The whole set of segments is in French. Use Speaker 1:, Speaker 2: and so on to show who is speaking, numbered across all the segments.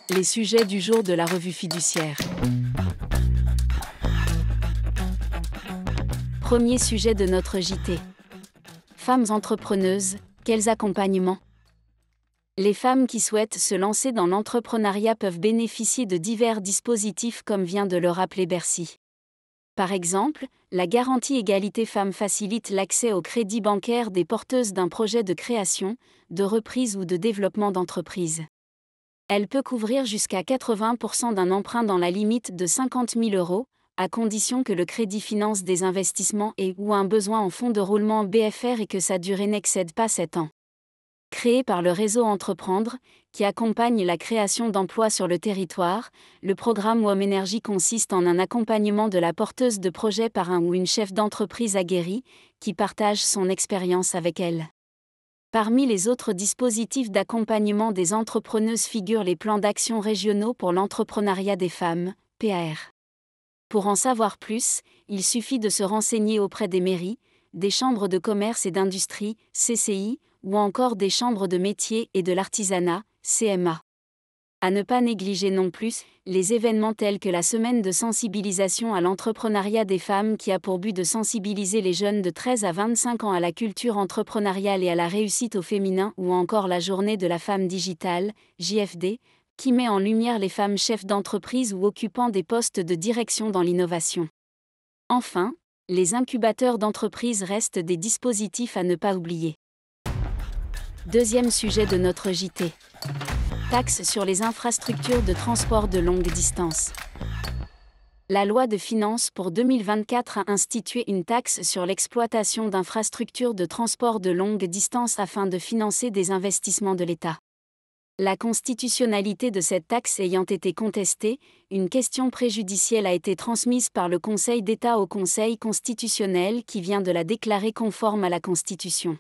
Speaker 1: Les sujets du jour de la revue fiduciaire. Premier sujet de notre JT. Femmes entrepreneuses, quels accompagnements ? Les femmes qui souhaitent se lancer dans l'entrepreneuriat peuvent bénéficier de divers dispositifs comme vient de le rappeler Bercy. Par exemple, la garantie égalité femmes facilite l'accès au crédit bancaire des porteuses d'un projet de création, de reprise ou de développement d'entreprise. Elle peut couvrir jusqu'à 80% d'un emprunt dans la limite de 50 000 €, à condition que le crédit finance des investissements et ou un besoin en fonds de roulement BFR et que sa durée n'excède pas 7 ans. Créé par le réseau Entreprendre, qui accompagne la création d'emplois sur le territoire, le programme WOM Énergie consiste en un accompagnement de la porteuse de projet par un ou une chef d'entreprise aguerrie, qui partage son expérience avec elle. Parmi les autres dispositifs d'accompagnement des entrepreneuses figurent les plans d'action régionaux pour l'entrepreneuriat des femmes, PAR. Pour en savoir plus, il suffit de se renseigner auprès des mairies, des chambres de commerce et d'industrie, CCI, ou encore des chambres de métiers et de l'artisanat, CMA. À ne pas négliger non plus, les événements tels que la semaine de sensibilisation à l'entrepreneuriat des femmes qui a pour but de sensibiliser les jeunes de 13 à 25 ans à la culture entrepreneuriale et à la réussite au féminin ou encore la journée de la femme digitale, JFD, qui met en lumière les femmes chefs d'entreprise ou occupant des postes de direction dans l'innovation. Enfin, les incubateurs d'entreprise restent des dispositifs à ne pas oublier. Deuxième sujet de notre JT. Taxe sur les infrastructures de transport de longue distance. La loi de finances pour 2024 a institué une taxe sur l'exploitation d'infrastructures de transport de longue distance afin de financer des investissements de l'État. La constitutionnalité de cette taxe ayant été contestée, une question préjudicielle a été transmise par le Conseil d'État au Conseil constitutionnel qui vient de la déclarer conforme à la Constitution.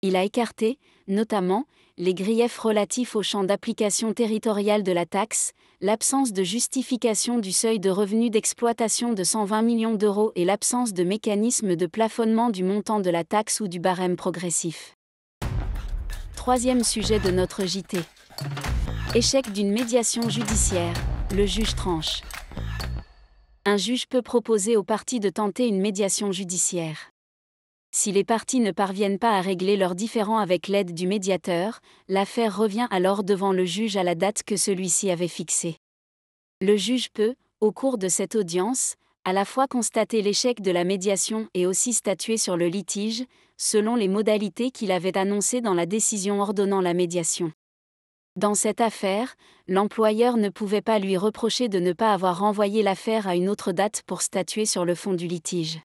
Speaker 1: Il a écarté, notamment, les griefs relatifs au champ d'application territorial de la taxe, l'absence de justification du seuil de revenu d'exploitation de 120 millions d'euros et l'absence de mécanisme de plafonnement du montant de la taxe ou du barème progressif. Troisième sujet de notre JT. Échec d'une médiation judiciaire, le juge tranche. Un juge peut proposer aux parties de tenter une médiation judiciaire. Si les parties ne parviennent pas à régler leurs différends avec l'aide du médiateur, l'affaire revient alors devant le juge à la date que celui-ci avait fixée. Le juge peut, au cours de cette audience, à la fois constater l'échec de la médiation et aussi statuer sur le litige, selon les modalités qu'il avait annoncées dans la décision ordonnant la médiation. Dans cette affaire, l'employeur ne pouvait pas lui reprocher de ne pas avoir renvoyé l'affaire à une autre date pour statuer sur le fond du litige.